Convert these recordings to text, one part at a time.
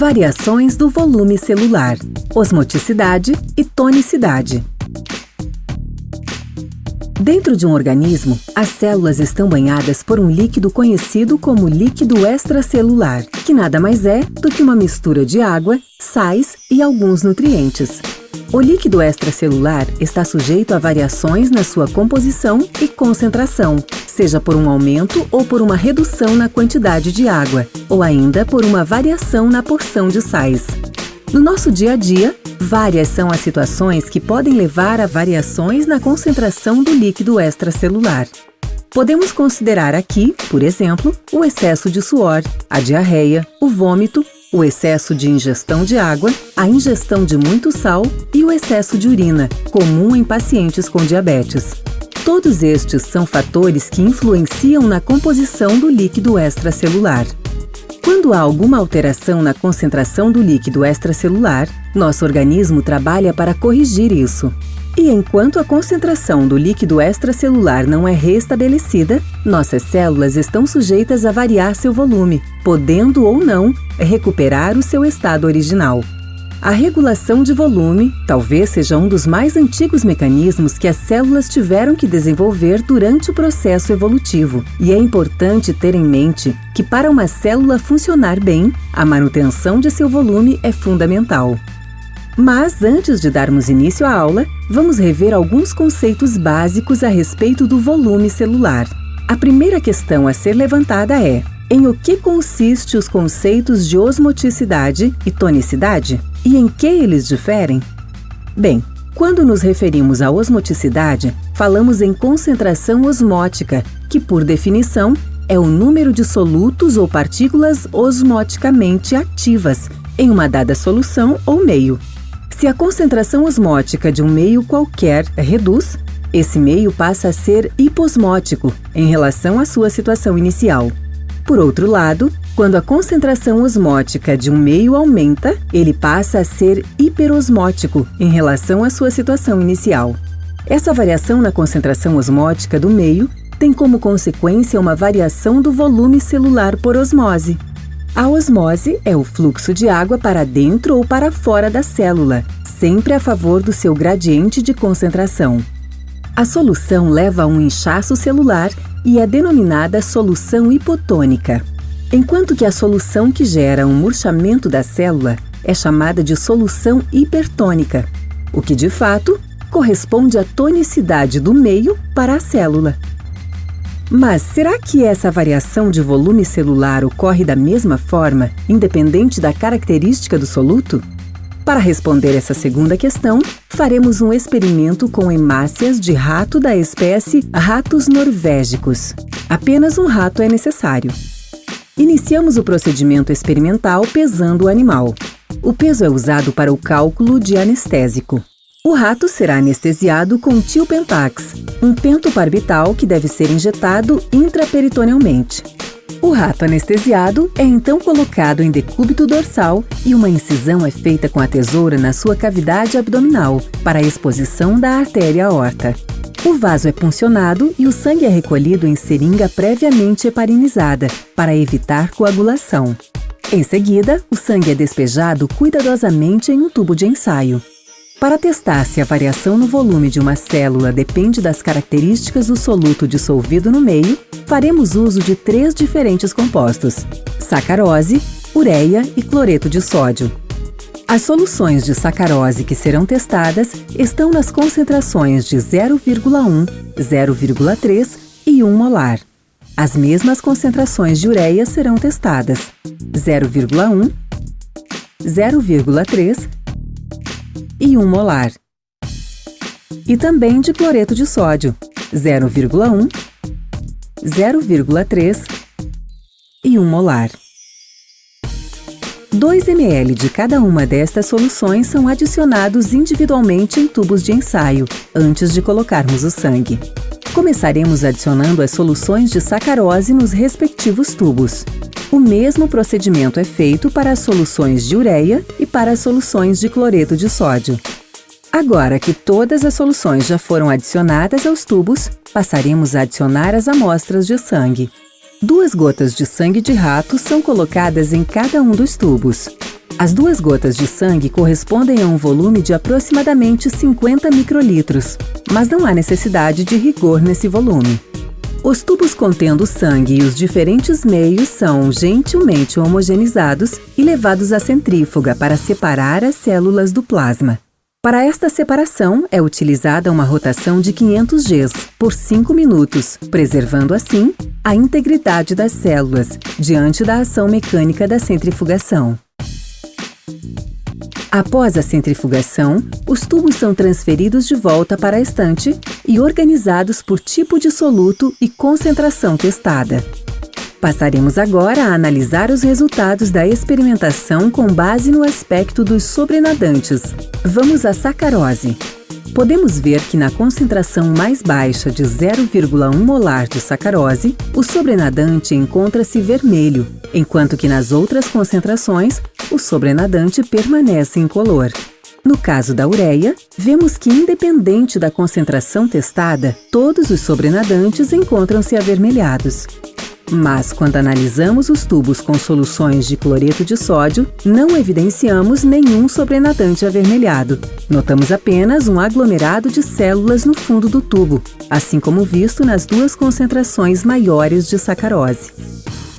Variações do volume celular, osmoticidade e tonicidade. Dentro de um organismo, as células estão banhadas por um líquido conhecido como líquido extracelular, que nada mais é do que uma mistura de água, sais e alguns nutrientes. O líquido extracelular está sujeito a variações na sua composição e concentração, seja por um aumento ou por uma redução na quantidade de água, ou ainda por uma variação na porção de sais. No nosso dia a dia, várias são as situações que podem levar a variações na concentração do líquido extracelular. Podemos considerar aqui, por exemplo, o excesso de suor, a diarreia, o vômito, o excesso de ingestão de água, a ingestão de muito sal e o excesso de urina, comum em pacientes com diabetes. Todos estes são fatores que influenciam na composição do líquido extracelular. Quando há alguma alteração na concentração do líquido extracelular, nosso organismo trabalha para corrigir isso. E enquanto a concentração do líquido extracelular não é restabelecida, nossas células estão sujeitas a variar seu volume, podendo ou não recuperar o seu estado original. A regulação de volume talvez seja um dos mais antigos mecanismos que as células tiveram que desenvolver durante o processo evolutivo, e é importante ter em mente que para uma célula funcionar bem, a manutenção de seu volume é fundamental. Mas antes de darmos início à aula, vamos rever alguns conceitos básicos a respeito do volume celular. A primeira questão a ser levantada é: em o que consiste os conceitos de osmoticidade e tonicidade? E em que eles diferem? Bem, quando nos referimos à osmoticidade, falamos em concentração osmótica, que, por definição, é o número de solutos ou partículas osmoticamente ativas em uma dada solução ou meio. Se a concentração osmótica de um meio qualquer reduz, esse meio passa a ser hiposmótico em relação à sua situação inicial. Por outro lado, quando a concentração osmótica de um meio aumenta, ele passa a ser hiperosmótico em relação à sua situação inicial. Essa variação na concentração osmótica do meio tem como consequência uma variação do volume celular por osmose. A osmose é o fluxo de água para dentro ou para fora da célula, sempre a favor do seu gradiente de concentração. A solução leva a um inchaço celular e é denominada solução hipotônica, enquanto que a solução que gera um murchamento da célula é chamada de solução hipertônica, o que de fato corresponde à tonicidade do meio para a célula. Mas será que essa variação de volume celular ocorre da mesma forma, independente da característica do soluto? Para responder essa segunda questão, faremos um experimento com hemácias de rato da espécie ratos norvégicos. Apenas um rato é necessário. Iniciamos o procedimento experimental pesando o animal. O peso é usado para o cálculo de anestésico. O rato será anestesiado com tilpentax, um pentobarbital que deve ser injetado intraperitonealmente. O rato anestesiado é então colocado em decúbito dorsal e uma incisão é feita com a tesoura na sua cavidade abdominal para a exposição da artéria aorta. O vaso é puncionado e o sangue é recolhido em seringa previamente heparinizada para evitar coagulação. Em seguida, o sangue é despejado cuidadosamente em um tubo de ensaio. Para testar se a variação no volume de uma célula depende das características do soluto dissolvido no meio, faremos uso de 3 diferentes compostos: sacarose, ureia e cloreto de sódio. As soluções de sacarose que serão testadas estão nas concentrações de 0,1, 0,3 e 1 molar. As mesmas concentrações de ureia serão testadas: 0,1, 0,3 e 1 molar. E também de cloreto de sódio: 0,1, 0,3 e 1 molar. 2 ml de cada uma destas soluções são adicionados individualmente em tubos de ensaio, antes de colocarmos o sangue. Começaremos adicionando as soluções de sacarose nos respectivos tubos. O mesmo procedimento é feito para as soluções de ureia e para as soluções de cloreto de sódio. Agora que todas as soluções já foram adicionadas aos tubos, passaremos a adicionar as amostras de sangue. 2 gotas de sangue de rato são colocadas em cada um dos tubos. As 2 gotas de sangue correspondem a um volume de aproximadamente 50 microlitros, mas não há necessidade de rigor nesse volume. Os tubos contendo sangue e os diferentes meios são gentilmente homogeneizados e levados à centrífuga para separar as células do plasma. Para esta separação, é utilizada uma rotação de 500 Gs por 5 minutos, preservando assim a integridade das células diante da ação mecânica da centrifugação. Após a centrifugação, os tubos são transferidos de volta para a estante e organizados por tipo de soluto e concentração testada. Passaremos agora a analisar os resultados da experimentação com base no aspecto dos sobrenadantes. Vamos à sacarose. Podemos ver que na concentração mais baixa de 0,1 molar de sacarose, o sobrenadante encontra-se vermelho, enquanto que nas outras concentrações, o sobrenadante permanece incolor. No caso da ureia, vemos que, independente da concentração testada, todos os sobrenadantes encontram-se avermelhados. Mas, quando analisamos os tubos com soluções de cloreto de sódio, não evidenciamos nenhum sobrenadante avermelhado. Notamos apenas um aglomerado de células no fundo do tubo, assim como visto nas 2 concentrações maiores de sacarose.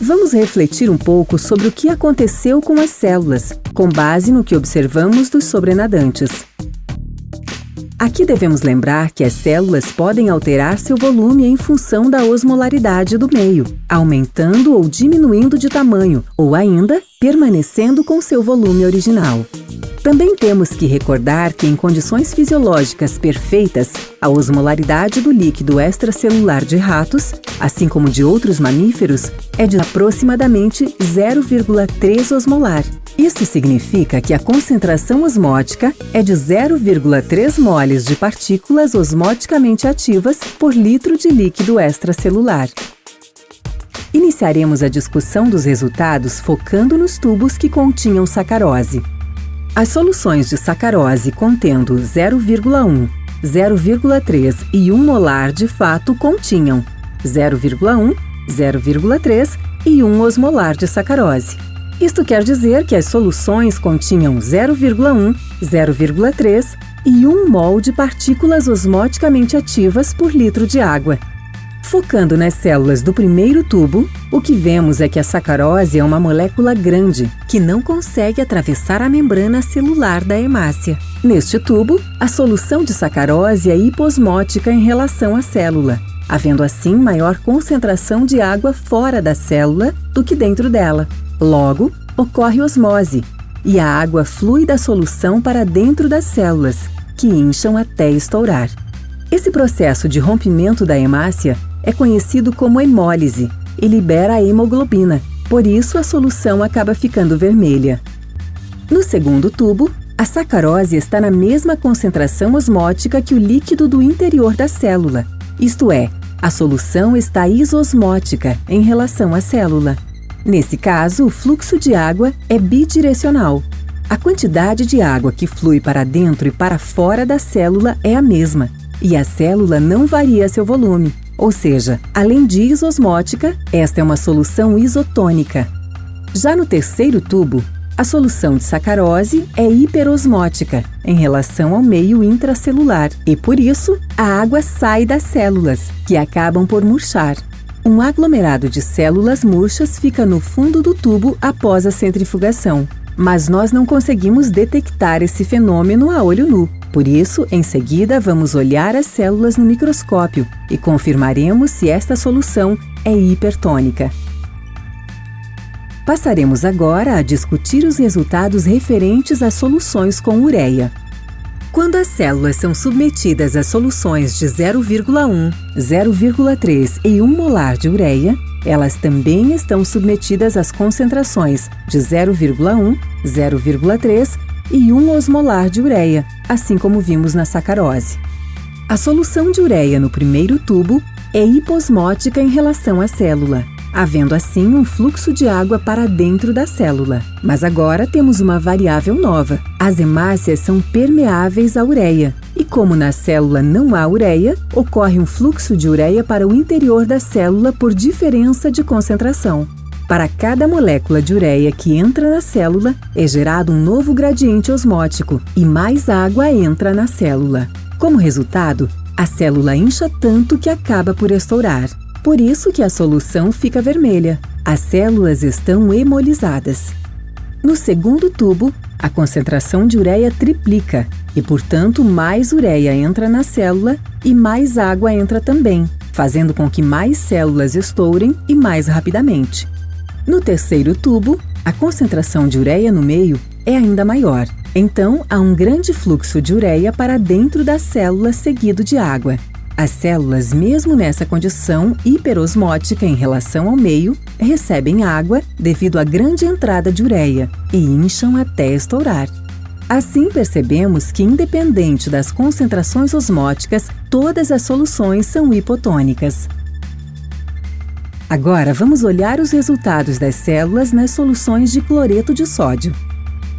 Vamos refletir um pouco sobre o que aconteceu com as células, com base no que observamos dos sobrenadantes. Aqui devemos lembrar que as células podem alterar seu volume em função da osmolaridade do meio, aumentando ou diminuindo de tamanho, ou ainda permanecendo com seu volume original. Também temos que recordar que em condições fisiológicas perfeitas, a osmolaridade do líquido extracelular de ratos, assim como de outros mamíferos, é de aproximadamente 0,3 osmolar. Isso significa que a concentração osmótica é de 0,3 moles de partículas osmoticamente ativas por litro de líquido extracelular. Iniciaremos a discussão dos resultados focando nos tubos que continham sacarose. As soluções de sacarose contendo 0,1, 0,3 e 1 molar de fato continham 0,1, 0,3 e 1 osmolar de sacarose. Isto quer dizer que as soluções continham 0,1, 0,3 e 1 mol de partículas osmoticamente ativas por litro de água. Focando nas células do primeiro tubo, o que vemos é que a sacarose é uma molécula grande, que não consegue atravessar a membrana celular da hemácia. Neste tubo, a solução de sacarose é hiposmótica em relação à célula, havendo assim maior concentração de água fora da célula do que dentro dela. Logo, ocorre osmose, e a água flui da solução para dentro das células, que incham até estourar. Esse processo de rompimento da hemácia é conhecido como hemólise e libera a hemoglobina, por isso a solução acaba ficando vermelha. No segundo tubo, a sacarose está na mesma concentração osmótica que o líquido do interior da célula, isto é, a solução está isosmótica em relação à célula. Nesse caso, o fluxo de água é bidirecional. A quantidade de água que flui para dentro e para fora da célula é a mesma, e a célula não varia seu volume. Ou seja, além de isosmótica, esta é uma solução isotônica. Já no terceiro tubo, a solução de sacarose é hiperosmótica em relação ao meio intracelular e, por isso, a água sai das células, que acabam por murchar. Um aglomerado de células murchas fica no fundo do tubo após a centrifugação, mas nós não conseguimos detectar esse fenômeno a olho nu. Por isso, em seguida, vamos olhar as células no microscópio e confirmaremos se esta solução é hipertônica. Passaremos agora a discutir os resultados referentes às soluções com ureia. Quando as células são submetidas a soluções de 0,1, 0,3 e 1 molar de ureia, elas também estão submetidas às concentrações de 0,1, 0,3 e 1 osmolar de ureia, assim como vimos na sacarose. A solução de ureia no primeiro tubo é hiposmótica em relação à célula, havendo assim um fluxo de água para dentro da célula. Mas agora temos uma variável nova. As hemácias são permeáveis à ureia, e como na célula não há ureia, ocorre um fluxo de ureia para o interior da célula por diferença de concentração. Para cada molécula de ureia que entra na célula, é gerado um novo gradiente osmótico e mais água entra na célula. Como resultado, a célula incha tanto que acaba por estourar. Por isso que a solução fica vermelha. As células estão hemolizadas. No segundo tubo, a concentração de ureia triplica e, portanto, mais ureia entra na célula e mais água entra também, fazendo com que mais células estourem e mais rapidamente. No terceiro tubo, a concentração de ureia no meio é ainda maior. Então, há um grande fluxo de ureia para dentro da célula seguido de água. As células, mesmo nessa condição hiperosmótica em relação ao meio, recebem água devido à grande entrada de ureia e incham até estourar. Assim, percebemos que, independente das concentrações osmóticas, todas as soluções são hipotônicas. Agora, vamos olhar os resultados das células nas soluções de cloreto de sódio.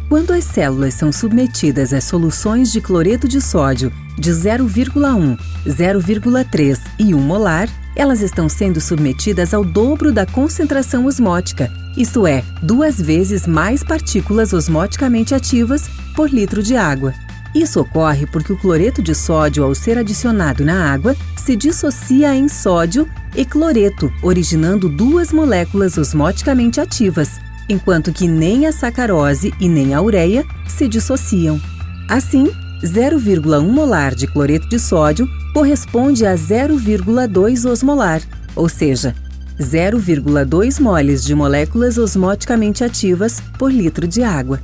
Quando as células são submetidas a soluções de cloreto de sódio de 0,1, 0,3 e 1 molar, elas estão sendo submetidas ao dobro da concentração osmótica, isto é, 2 vezes mais partículas osmoticamente ativas por litro de água. Isso ocorre porque o cloreto de sódio, ao ser adicionado na água, se dissocia em sódio e cloreto, originando 2 moléculas osmoticamente ativas, enquanto que nem a sacarose e nem a ureia se dissociam. Assim, 0,1 molar de cloreto de sódio corresponde a 0,2 osmolar, ou seja, 0,2 moles de moléculas osmoticamente ativas por litro de água.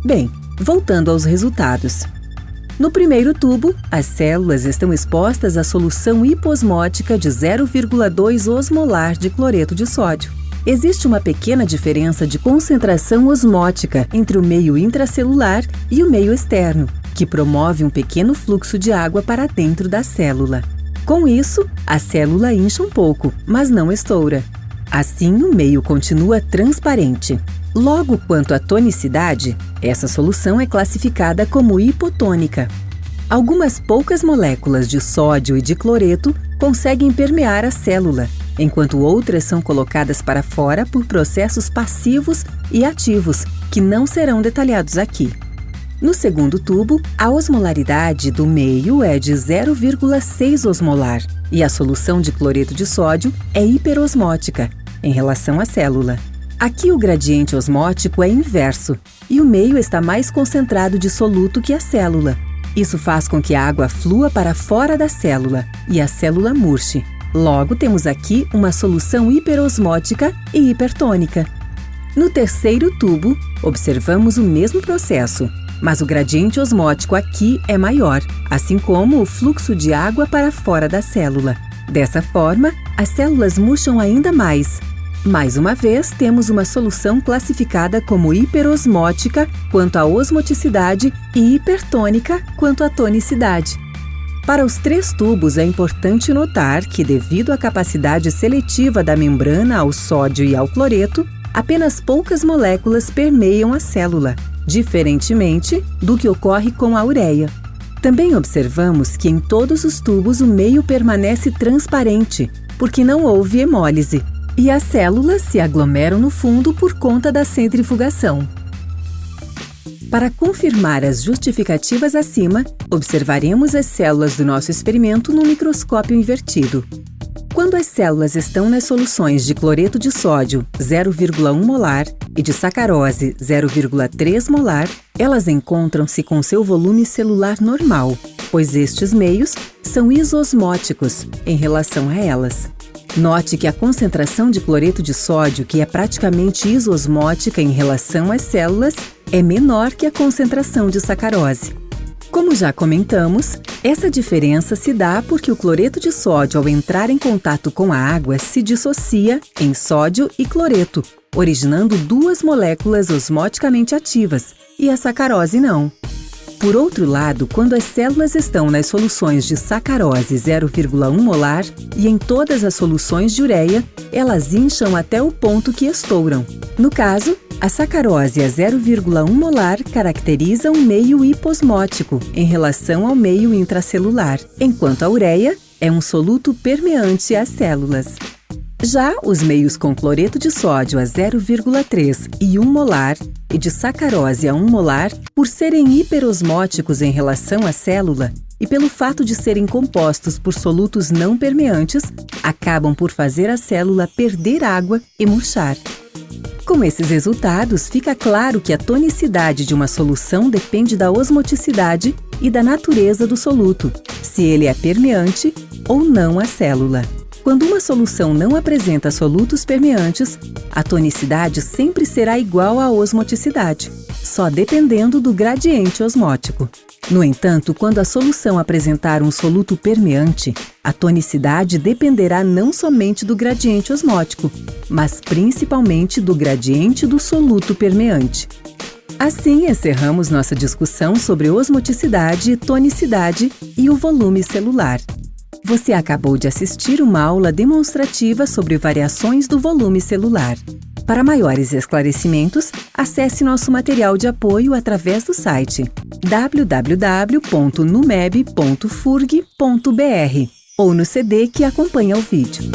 Bem, voltando aos resultados. No primeiro tubo, as células estão expostas à solução hiposmótica de 0,2 osmolar de cloreto de sódio. Existe uma pequena diferença de concentração osmótica entre o meio intracelular e o meio externo, que promove um pequeno fluxo de água para dentro da célula. Com isso, a célula incha um pouco, mas não estoura. Assim, o meio continua transparente. Logo, quanto à tonicidade, essa solução é classificada como hipotônica. Algumas poucas moléculas de sódio e de cloreto conseguem permear a célula, enquanto outras são colocadas para fora por processos passivos e ativos, que não serão detalhados aqui. No segundo tubo, a osmolaridade do meio é de 0,6 osmolar e a solução de cloreto de sódio é hiperosmótica em relação à célula. Aqui o gradiente osmótico é inverso e o meio está mais concentrado de soluto que a célula. Isso faz com que a água flua para fora da célula e a célula murche. Logo, temos aqui uma solução hiperosmótica e hipertônica. No terceiro tubo, observamos o mesmo processo, mas o gradiente osmótico aqui é maior, assim como o fluxo de água para fora da célula. Dessa forma, as células murcham ainda mais. Mais uma vez, temos uma solução classificada como hiperosmótica quanto à osmoticidade e hipertônica quanto à tonicidade. Para os 3 tubos, é importante notar que, devido à capacidade seletiva da membrana ao sódio e ao cloreto, apenas poucas moléculas permeiam a célula, diferentemente do que ocorre com a ureia. Também observamos que em todos os tubos o meio permanece transparente, porque não houve hemólise, e as células se aglomeram no fundo por conta da centrifugação. Para confirmar as justificativas acima, observaremos as células do nosso experimento no microscópio invertido. Quando as células estão nas soluções de cloreto de sódio 0,1 molar e de sacarose 0,3 molar, elas encontram-se com seu volume celular normal, pois estes meios são isosmóticos em relação a elas. Note que a concentração de cloreto de sódio, que é praticamente isosmótica em relação às células, é menor que a concentração de sacarose. Como já comentamos, essa diferença se dá porque o cloreto de sódio, ao entrar em contato com a água, se dissocia em sódio e cloreto, originando 2 moléculas osmoticamente ativas, e a sacarose não. Por outro lado, quando as células estão nas soluções de sacarose 0,1 molar e em todas as soluções de ureia, elas incham até o ponto que estouram. No caso, a sacarose a 0,1 molar caracteriza um meio hiposmótico em relação ao meio intracelular, enquanto a ureia é um soluto permeante às células. Já os meios com cloreto de sódio a 0,3 e 1 molar e de sacarose a 1 molar, por serem hiperosmóticos em relação à célula e pelo fato de serem compostos por solutos não permeantes, acabam por fazer a célula perder água e murchar. Com esses resultados, fica claro que a tonicidade de uma solução depende da osmoticidade e da natureza do soluto, se ele é permeante ou não à célula. Quando uma solução não apresenta solutos permeantes, a tonicidade sempre será igual à osmoticidade, só dependendo do gradiente osmótico. No entanto, quando a solução apresentar um soluto permeante, a tonicidade dependerá não somente do gradiente osmótico, mas principalmente do gradiente do soluto permeante. Assim, encerramos nossa discussão sobre osmoticidade, tonicidade e o volume celular. Você acabou de assistir uma aula demonstrativa sobre variações do volume celular. Para maiores esclarecimentos, acesse nosso material de apoio através do site www.numeb.furg.br ou no CD que acompanha o vídeo.